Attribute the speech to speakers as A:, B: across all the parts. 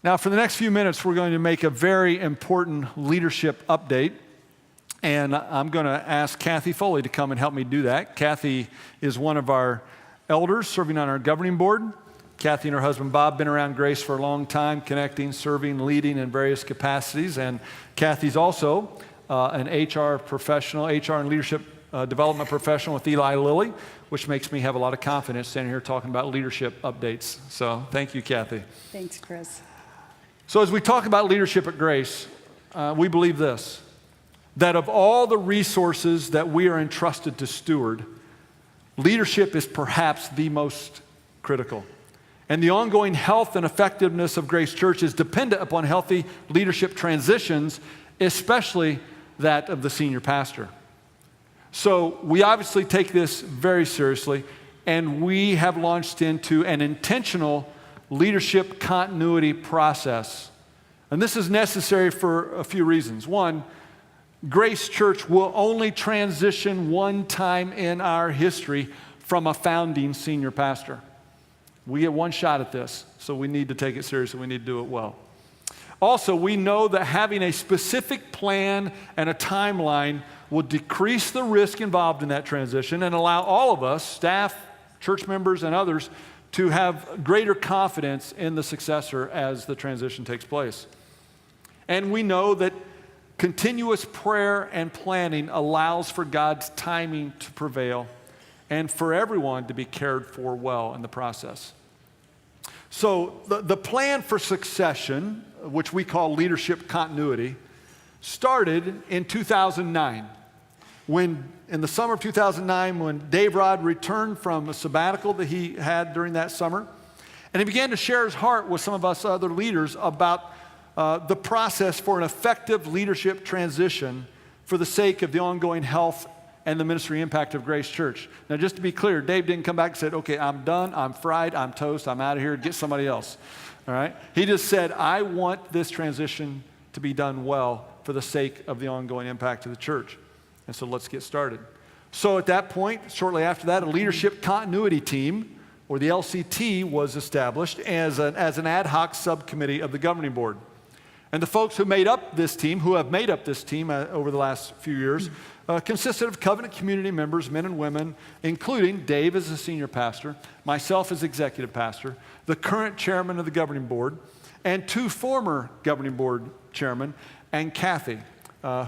A: Now, for the next few minutes, we're going to make a very important leadership update. And I'm going to ask Kathy Foley to come and help me do that. Kathy is one of our elders serving on our governing board. Kathy and her husband Bob have been around Grace for a long time, connecting, serving, leading in various capacities. And Kathy's also an HR professional, HR and leadership development professional with Eli Lilly, which makes me have a lot of confidence standing here talking about leadership updates. So thank you, Kathy.
B: Thanks, Chris.
A: So as we talk about leadership at Grace, we believe this, that of all the resources that we are entrusted to steward, leadership is perhaps the most critical. And the ongoing health and effectiveness of Grace Church is dependent upon healthy leadership transitions, especially that of the senior pastor. So we obviously take this very seriously, and we have launched into an intentional leadership continuity process. And this is necessary for a few reasons. One, Grace Church will only transition one time in our history from a founding senior pastor. We get one shot at this, so we need to take it seriously. We need to do it well. Also, we know that having a specific plan and a timeline will decrease the risk involved in that transition and allow all of us, staff, church members, and others, to have greater confidence in the successor as the transition takes place. And we know that continuous prayer and planning allows for God's timing to prevail and for everyone to be cared for well in the process. So the plan for succession, which we call leadership continuity, started in 2009. In the summer of 2009, when Dave Rod returned from a sabbatical that he had during that summer, and he began to share his heart with some of us other leaders about the process for an effective leadership transition for the sake of the ongoing health and the ministry impact of Grace Church. Now, just to be clear, Dave didn't come back and said, okay, I'm done, I'm fried, I'm toast, I'm out of here, get somebody else. All right? He just said, I want this transition to be done well for the sake of the ongoing impact of the church. And so let's get started. So at that point, shortly after that, a leadership continuity team, or the LCT, was established as an ad hoc subcommittee of the governing board. And the folks who have made up this team over the last few years, consisted of covenant community members, men and women, including Dave as the senior pastor, myself as executive pastor, the current chairman of the governing board, and two former governing board chairmen, and Kathy,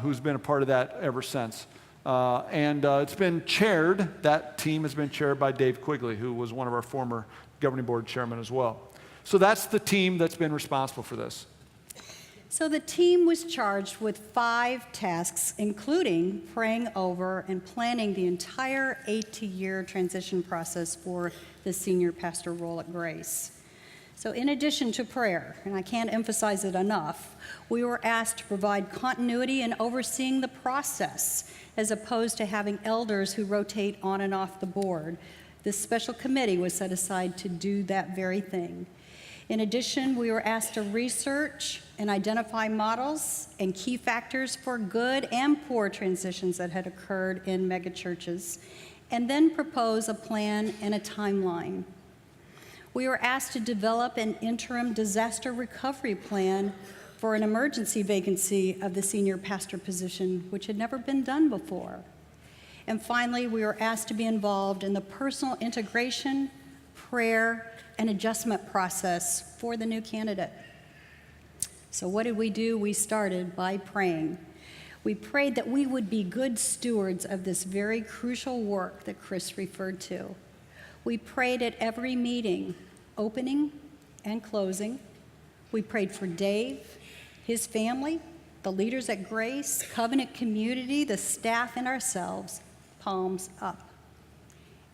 A: who's been a part of that ever since. It's been chaired, that team has been chaired by Dave Quigley, who was one of our former governing board chairmen as well. So that's the team that's been responsible for this.
B: So the team was charged with 5 tasks, including praying over and planning the entire 8-year transition process for the senior pastor role at Grace. So in addition to prayer, and I can't emphasize it enough, we were asked to provide continuity in overseeing the process, as opposed to having elders who rotate on and off the board. This special committee was set aside to do that very thing. In addition, we were asked to research and identify models and key factors for good and poor transitions that had occurred in megachurches, and then propose a plan and a timeline. We were asked to develop an interim disaster recovery plan for an emergency vacancy of the senior pastor position, which had never been done before. And finally, we were asked to be involved in the personal integration, prayer, and adjustment process for the new candidate. So what did we do? We started by praying. We prayed that we would be good stewards of this very crucial work that Chris referred to. We prayed at every meeting, opening and closing. We prayed for Dave, his family, the leaders at Grace, Covenant community, the staff, and ourselves, palms up.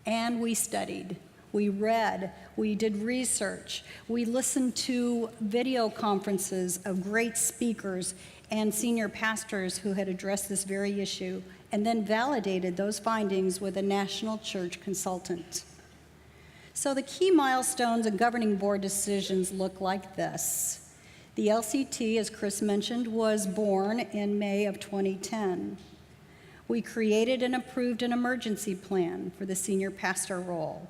B: And we studied. We read, we did research, we listened to video conferences of great speakers and senior pastors who had addressed this very issue, and then validated those findings with a national church consultant. So the key milestones and governing board decisions look like this. The LCT, as Chris mentioned, was born in May of 2010. We created and approved an emergency plan for the senior pastor role.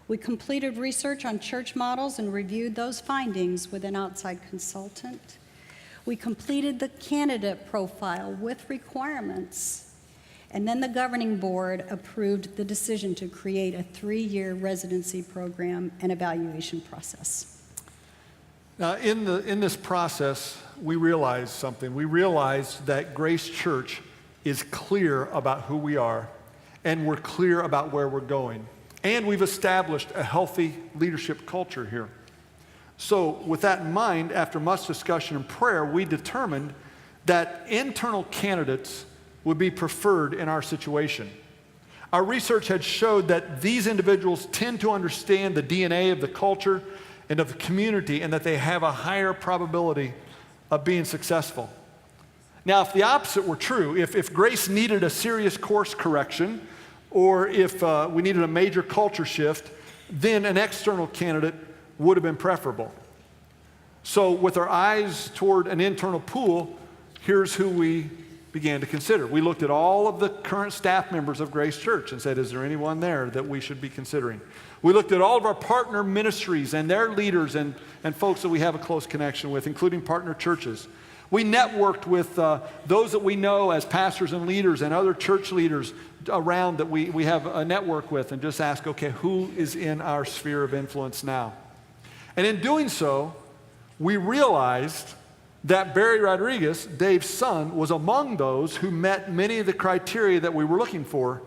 B: We completed research on church models and reviewed those findings with an outside consultant. We completed the candidate profile with requirements. And then the governing board approved the decision to create a 3-year residency program and evaluation process.
A: Now, in this process, we realized something. We realized that Grace Church is clear about who we are, and we're clear about where we're going. And we've established a healthy leadership culture here. So with that in mind, after much discussion and prayer, we determined that internal candidates would be preferred in our situation. Our research had showed that these individuals tend to understand the DNA of the culture and of the community, and that they have a higher probability of being successful. Now, if the opposite were true, if Grace needed a serious course correction, or if we needed a major culture shift, then an external candidate would have been preferable. So with our eyes toward an internal pool, here's who we began to consider. We looked at all of the current staff members of Grace Church and said, is there anyone there that we should be considering? We looked at all of our partner ministries and their leaders and folks that we have a close connection with, including partner churches. We networked with those that we know as pastors and leaders and other church leaders around that we have a network with, and just ask, okay, who is in our sphere of influence now? And in doing so, we realized that Barry Rodriguez, Dave's son, was among those who met many of the criteria that we were looking for.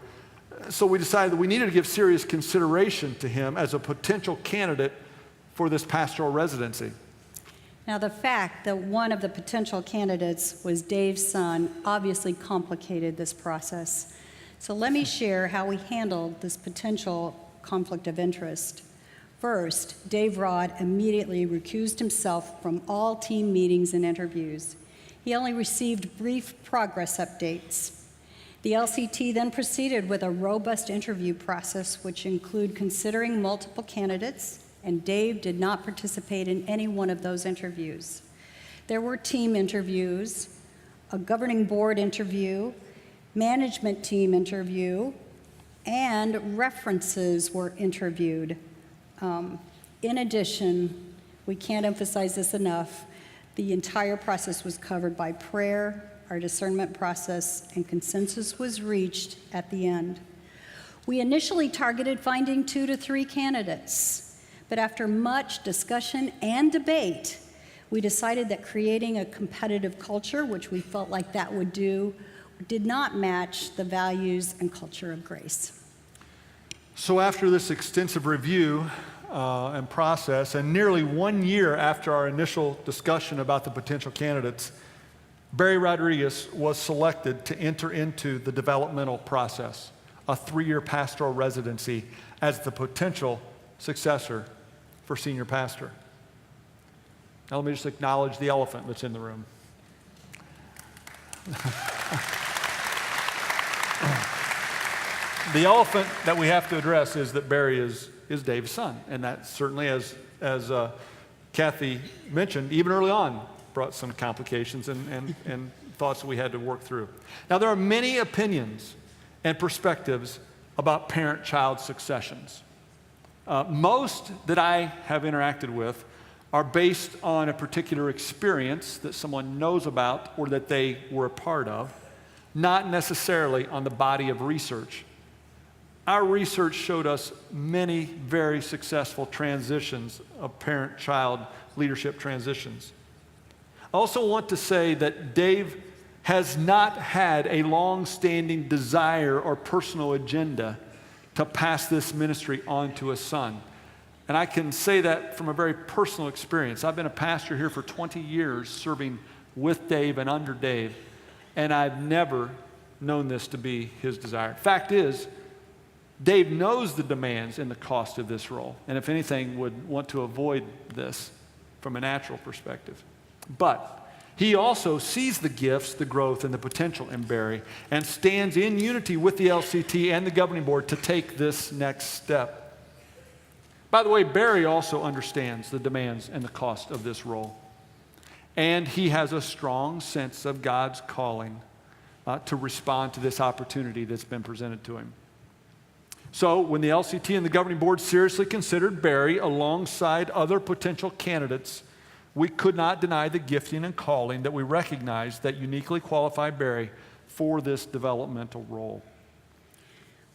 A: So we decided that we needed to give serious consideration to him as a potential candidate for this pastoral residency.
B: Now, the fact that one of the potential candidates was Dave's son obviously complicated this process. So let me share how we handled this potential conflict of interest. First, Dave Rod immediately recused himself from all team meetings and interviews. He only received brief progress updates. The LCT then proceeded with a robust interview process, which included considering multiple candidates, and Dave did not participate in any one of those interviews. There were team interviews, a governing board interview, management team interview, and references were interviewed. In addition, we can't emphasize this enough, the entire process was covered by prayer, our discernment process, and consensus was reached at the end. We initially targeted finding 2 to 3 candidates, but after much discussion and debate, we decided that creating a competitive culture, which we felt like that would do, did not match the values and culture of Grace.
A: So after this extensive review and process, and nearly 1 year after our initial discussion about the potential candidates, Barry Rodriguez was selected to enter into the developmental process, a 3-year pastoral residency, as the potential successor for senior pastor. Now let me just acknowledge the elephant that's in the room. The elephant that we have to address is that Barry is Dave's son, and that certainly, as Kathy mentioned, even early on, brought some complications and thoughts that we had to work through. Now, there are many opinions and perspectives about parent-child successions. Most that I have interacted with are based on a particular experience that someone knows about or that they were a part of, not necessarily on the body of research. Our research showed us many very successful transitions of parent-child leadership transitions. I also want to say that Dave has not had a long-standing desire or personal agenda to pass this ministry on to a son. And I can say that from a very personal experience. I've been a pastor here for 20 years, serving with Dave and under Dave, and I've never known this to be his desire. Fact is, Dave knows the demands and the cost of this role, and if anything, would want to avoid this from a natural perspective. But he also sees the gifts, the growth, and the potential in Barry, and stands in unity with the LCT and the governing board to take this next step. By the way, Barry also understands the demands and the cost of this role, and he has a strong sense of God's calling to respond to this opportunity that's been presented to him. So when the LCT and the governing board seriously considered Barry alongside other potential candidates, we could not deny the gifting and calling that we recognized that uniquely qualify Barry for this developmental role.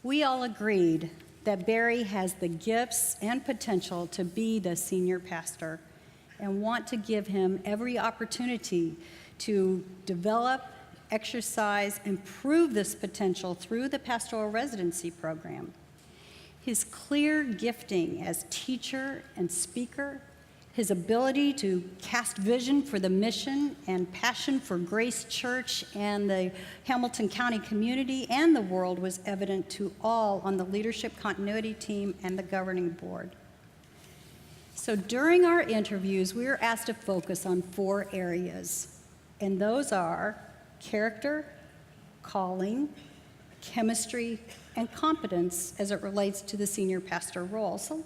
B: We all agreed that Barry has the gifts and potential to be the senior pastor and want to give him every opportunity to develop, exercise, and prove this potential through the pastoral residency program. His clear gifting as teacher and speaker, his ability to cast vision for the mission and passion for Grace Church and the Hamilton County community and the world was evident to all on the leadership continuity team and the governing board. So during our interviews, we were asked to focus on 4 areas, and those are character, calling, chemistry, and competence as it relates to the senior pastor role. So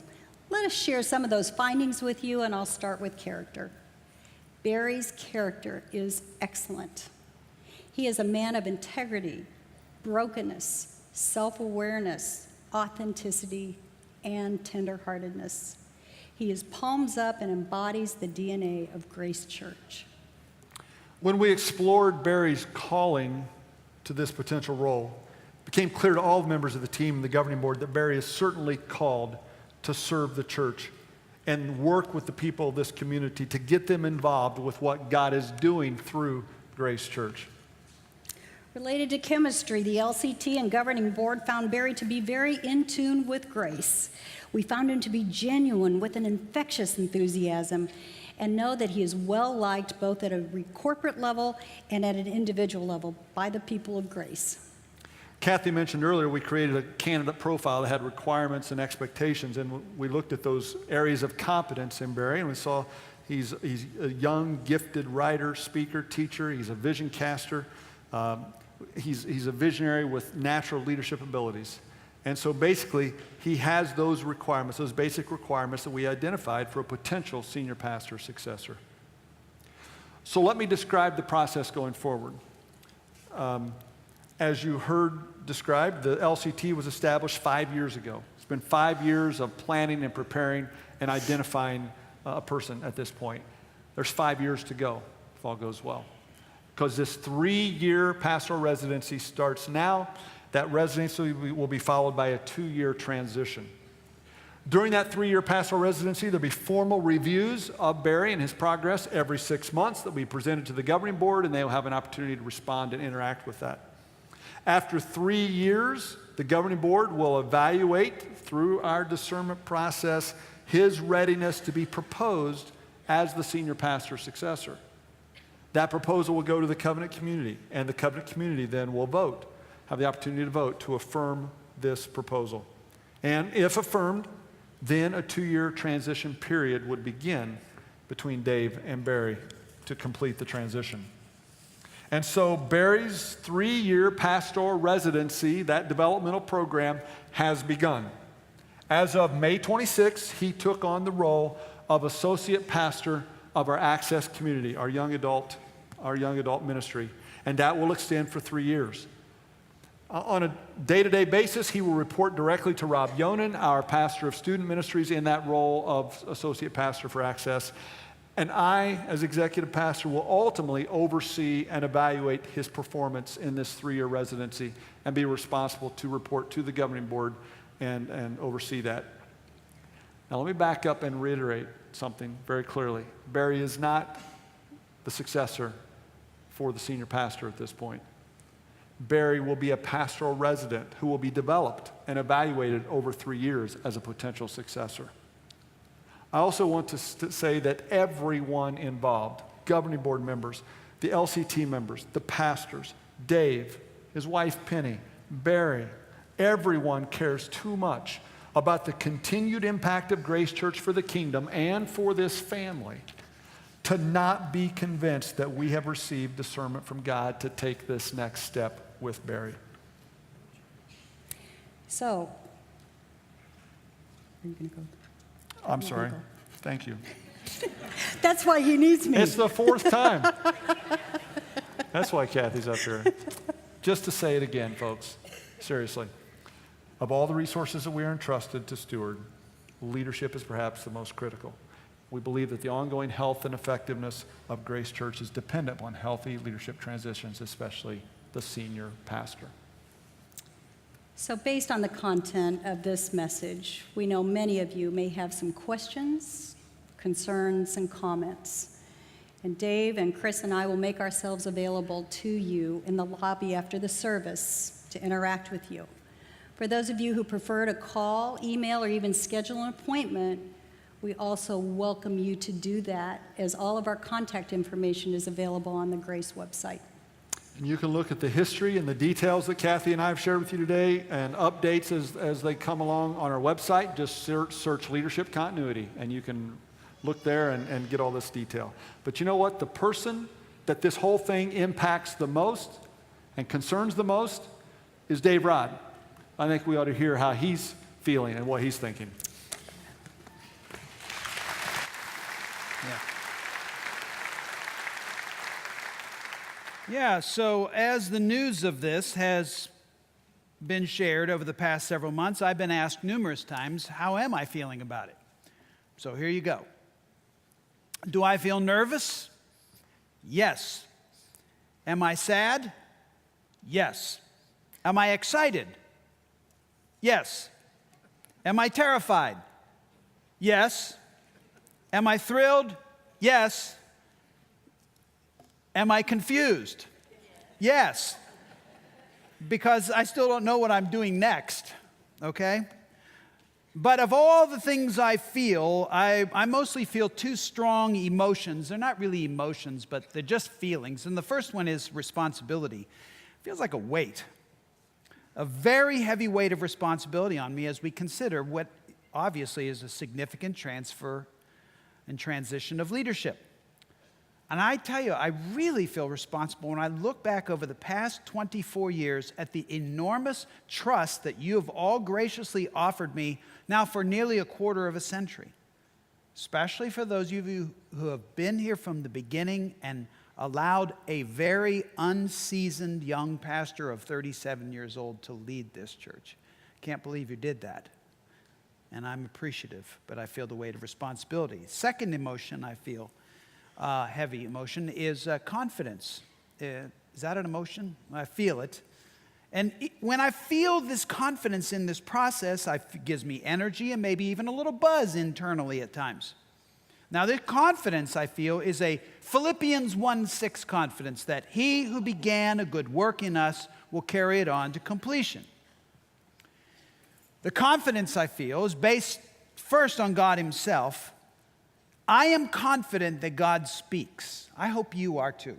B: let us share some of those findings with you, and I'll start with character. Barry's character is excellent. He is a man of integrity, brokenness, self-awareness, authenticity, and tenderheartedness. He is palms up and embodies the DNA of Grace Church.
A: When we explored Barry's calling to this potential role, it became clear to all members of the team and the governing board that Barry is certainly called to serve the church and work with the people of this community to get them involved with what God is doing through Grace Church.
B: Related to chemistry, the LCT and governing board found Barry to be very in tune with Grace. We found him to be genuine with an infectious enthusiasm and know that he is well liked both at a corporate level and at an individual level by the people of Grace.
A: Kathy mentioned earlier we created a candidate profile that had requirements and expectations, and we looked at those areas of competence in Barry, and we saw he's a young, gifted writer, speaker, teacher. He's a vision caster. He's a visionary with natural leadership abilities. And so basically, he has those requirements, those basic requirements that we identified for a potential senior pastor successor. So let me describe the process going forward. As you heard described, the LCT was established 5 years ago. It's been 5 years of planning and preparing and identifying a person at this point. There's 5 years to go, if all goes well. Because this 3-year pastoral residency starts now. That residency will be followed by a 2-year transition. During that 3-year pastoral residency, there'll be formal reviews of Barry and his progress every 6 months that will be presented to the governing board, and they will have an opportunity to respond and interact with that. After 3 years, the governing board will evaluate through our discernment process his readiness to be proposed as the senior pastor successor. That proposal will go to the covenant community, and the covenant community then will vote, have the opportunity to vote to affirm this proposal. And if affirmed, then a 2-year transition period would begin between Dave and Barry to complete the transition. And so Barry's 3-year pastoral residency, that developmental program, has begun. As of May 26, he took on the role of associate pastor of our Access community, our young adult ministry, and that will extend for 3 years. On a day-to-day basis, he will report directly to Rob Yonan, our pastor of student ministries, in that role of associate pastor for Access. And I, as executive pastor, will ultimately oversee and evaluate his performance in this 3-year residency and be responsible to report to the governing board and oversee that. Now, let me back up and reiterate something very clearly. Barry is not the successor for the senior pastor at this point. Barry will be a pastoral resident who will be developed and evaluated over 3 years as a potential successor. I also want to say that everyone involved, governing board members, the LCT members, the pastors, Dave, his wife Penny, Barry, everyone cares too much about the continued impact of Grace Church for the kingdom and for this family to not be convinced that we have received discernment from God to take this next step with Barry.
B: So, are you going to go?
A: I'm sorry. Thank you.
B: That's why he needs me.
A: It's the 4th time. That's why Kathy's up here. Just to say it again, folks. Seriously. Of all the resources that we are entrusted to steward, leadership is perhaps the most critical. We believe that the ongoing health and effectiveness of Grace Church is dependent on healthy leadership transitions, especially the senior pastor.
B: So based on the content of this message, we know many of you may have some questions, concerns, and comments. And Dave and Chris and I will make ourselves available to you in the lobby after the service to interact with you. For those of you who prefer to call, email, or even schedule an appointment, we also welcome you to do that, as all of our contact information is available on the Grace website.
A: And you can look at the history and the details that Kathy and I have shared with you today and updates as they come along on our website. Just search Leadership Continuity, and you can look there and get all this detail. But you know what? The person that this whole thing impacts the most and concerns the most is Dave Rod. I think we ought to hear how he's feeling and what he's thinking.
C: Yeah, so as the news of this has been shared over the past several months, I've been asked numerous times, how am I feeling about it? So here you go. Do I feel nervous? Yes. Am I sad? Yes. Am I excited? Yes. Am I terrified? Yes. Am I thrilled? Yes. Am I confused? Yes. Because I still don't know what I'm doing next, okay? But of all the things I feel, I mostly feel two strong emotions. They're not really emotions, but they're just feelings. And the first one is responsibility. It feels like a weight, a very heavy weight of responsibility on me as we consider what obviously is a significant transfer and transition of leadership. And I tell you, I really feel responsible when I look back over the past 24 years at the enormous trust that you have all graciously offered me now for nearly a quarter of a century. Especially for those of you who have been here from the beginning and allowed a very unseasoned young pastor of 37 years old to lead this church. Can't believe you did that. And I'm appreciative, but I feel the weight of responsibility. Second emotion I feel, heavy emotion, is confidence. Is that an emotion? I feel it. And when I feel this confidence in this process, it gives me energy and maybe even a little buzz internally at times. Now, this confidence, I feel, is a Philippians 1:6 confidence that he who began a good work in us will carry it on to completion. The confidence, I feel, is based first on God himself. I am confident that God speaks. I hope you are too.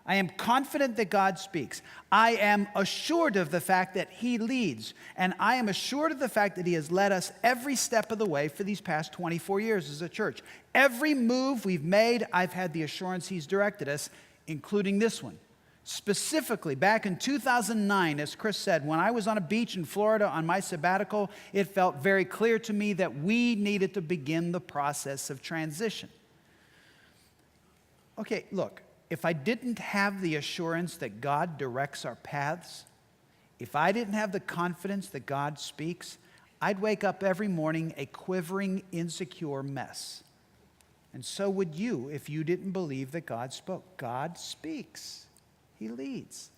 C: I am confident that God speaks. I am assured of the fact that he leads. And I am assured of the fact that he has led us every step of the way for these past 24 years as a church. Every move we've made, I've had the assurance he's directed us, including this one. Specifically, back in 2009, as Chris said, when I was on a beach in Florida on my sabbatical, it felt very clear to me that we needed to begin the process of transition. Okay, look, if I didn't have the assurance that God directs our paths, if I didn't have the confidence that God speaks, I'd wake up every morning a quivering, insecure mess. And so would you if you didn't believe that God spoke. God speaks. He leads.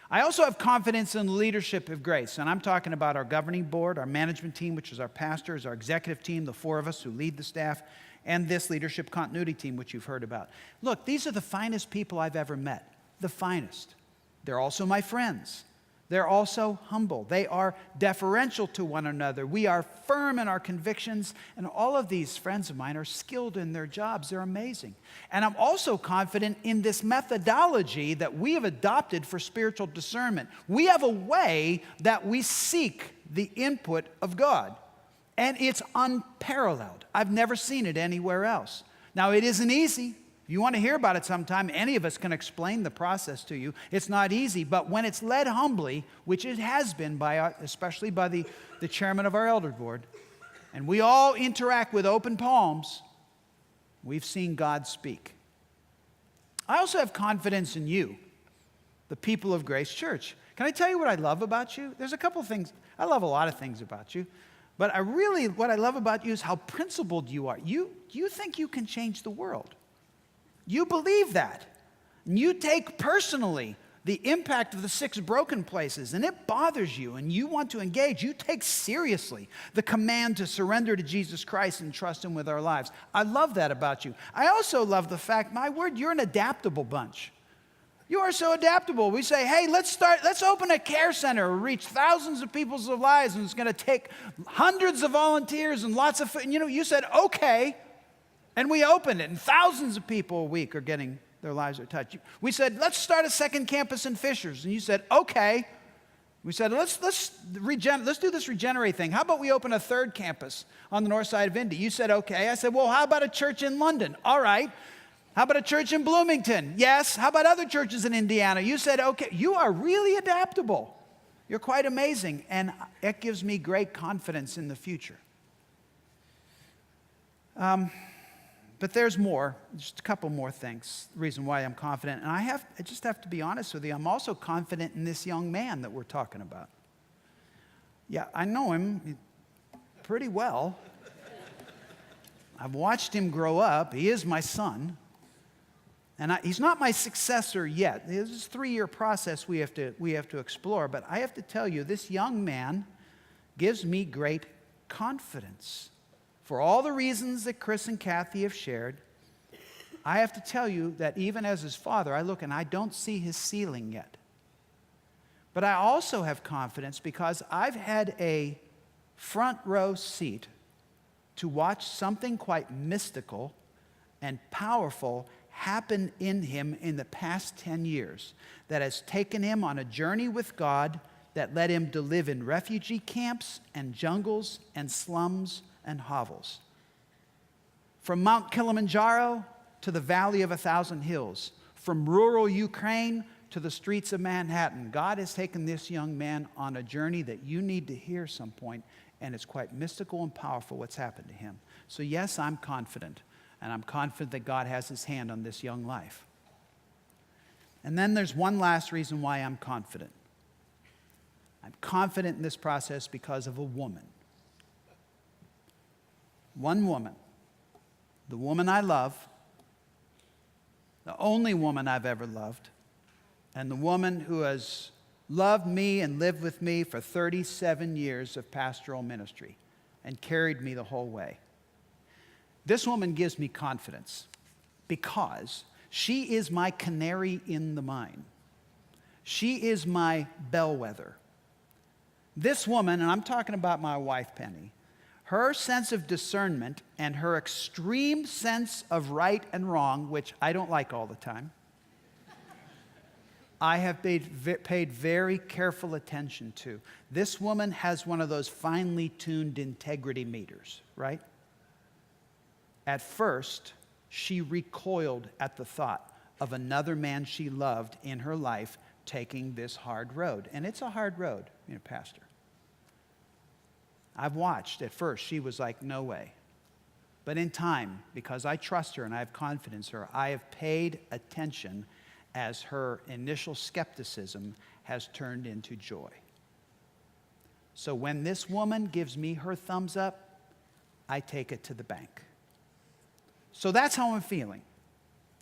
C: I also have confidence in the leadership of Grace, and I'm talking about our governing board, our management team, which is our pastors, our executive team, the four of us who lead the staff, and this leadership continuity team, which you've heard about. Look, these are the finest people I've ever met, the finest. They're also my friends. They're also humble. They are deferential to one another. We are firm in our convictions, and all of these friends of mine are skilled in their jobs. They're amazing. And I'm also confident in this methodology that we have adopted for spiritual discernment. We have a way that we seek the input of God, and it's unparalleled. I've never seen it anywhere else. Now, it isn't easy. If you want to hear about it sometime, any of us can explain the process to you. It's not easy, but when it's led humbly, which it has been, especially by the chairman of our elder board, and we all interact with open palms, we've seen God speak. I also have confidence in you, the people of Grace Church, Can I tell you what I love about you? There's a couple things. I love a lot of things about you. But what I love about you is how principled you are. You think you can change the world. You believe that. And you take personally the impact of the 6 broken places, and it bothers you, and you want to engage. You take seriously the command to surrender to Jesus Christ and trust Him with our lives. I love that about you. I also love the fact, my word, you're an adaptable bunch. You are so adaptable. We say, hey, let's open a care center, reach thousands of people's lives, and it's going to take hundreds of volunteers and lots of food. And you said, okay, and we opened it, and thousands of people a week are getting their lives are touched. We said, let's start a second campus in Fishers. And you said, okay. We said, let's do this Regenerate thing. How about we open a 3rd campus on the north side of Indy? You said, okay. I said, well, how about a church in London? All right. How about a church in Bloomington? Yes. How about other churches in Indiana? You said, okay. You are really adaptable. You're quite amazing. And it gives me great confidence in the future. But there's more, just a couple more things, the reason why I'm confident. And I just have to be honest with you, I'm also confident in this young man that we're talking about. Yeah, I know him pretty well. I've watched him grow up. He is my son. And he's not my successor yet. This is a 3-year process we have to explore. But I have to tell you, this young man gives me great confidence. For all the reasons that Chris and Kathy have shared, I have to tell you that even as his father, I look and I don't see his ceiling yet. But I also have confidence because I've had a front row seat to watch something quite mystical and powerful happen in him in the past 10 years that has taken him on a journey with God that led him to live in refugee camps and jungles and slums and hovels. From Mount Kilimanjaro to the Valley of 1,000 Hills, from rural Ukraine to the streets of Manhattan, God has taken this young man on a journey that you need to hear some point, and it's quite mystical and powerful what's happened to him. So yes, I'm confident, and I'm confident that God has His hand on this young life. And then there's one last reason why I'm confident. I'm confident in this process because of a woman. One woman, the woman I love, the only woman I've ever loved, and the woman who has loved me and lived with me for 37 years of pastoral ministry and carried me the whole way. This woman gives me confidence because she is my canary in the mine. She is my bellwether. This woman, and I'm talking about my wife, Penny, her sense of discernment and her extreme sense of right and wrong, which I don't like all the time, I have paid very careful attention to. This woman has one of those finely tuned integrity meters, right? At first, she recoiled at the thought of another man she loved in her life taking this hard road. And it's a hard road, Pastor. I've watched. At first, she was like, no way. But in time, because I trust her and I have confidence in her, I have paid attention as her initial skepticism has turned into joy. So when this woman gives me her thumbs up, I take it to the bank. So that's how I'm feeling.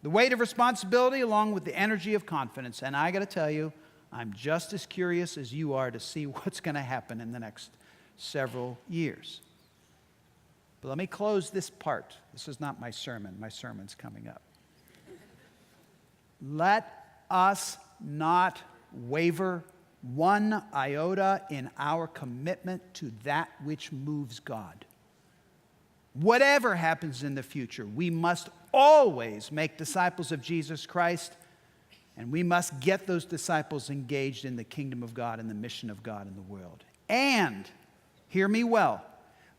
C: The weight of responsibility along with the energy of confidence. And I got to tell you, I'm just as curious as you are to see what's going to happen in the next several years. But let me close this part. This is not my sermon. My sermon's coming up. Let us not waver one iota in our commitment to that which moves God. Whatever happens in the future, we must always make disciples of Jesus Christ, and we must get those disciples engaged in the kingdom of God and the mission of God in the world. And, hear me well,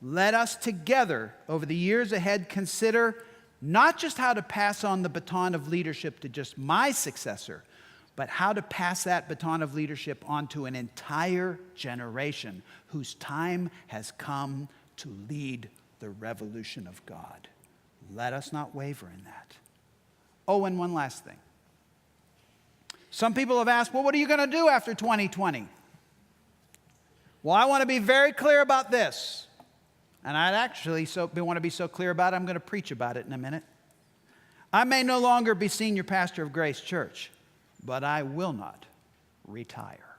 C: let us together over the years ahead consider not just how to pass on the baton of leadership to just my successor, but how to pass that baton of leadership on to an entire generation whose time has come to lead the revolution of God. Let us not waver in that. Oh, and one last thing. Some people have asked, well, what are you going to do after 2020? Well, I want to be very clear about this. And I'd actually want to be so clear about it, I'm going to preach about it in a minute. I may no longer be senior pastor of Grace Church, but I will not retire.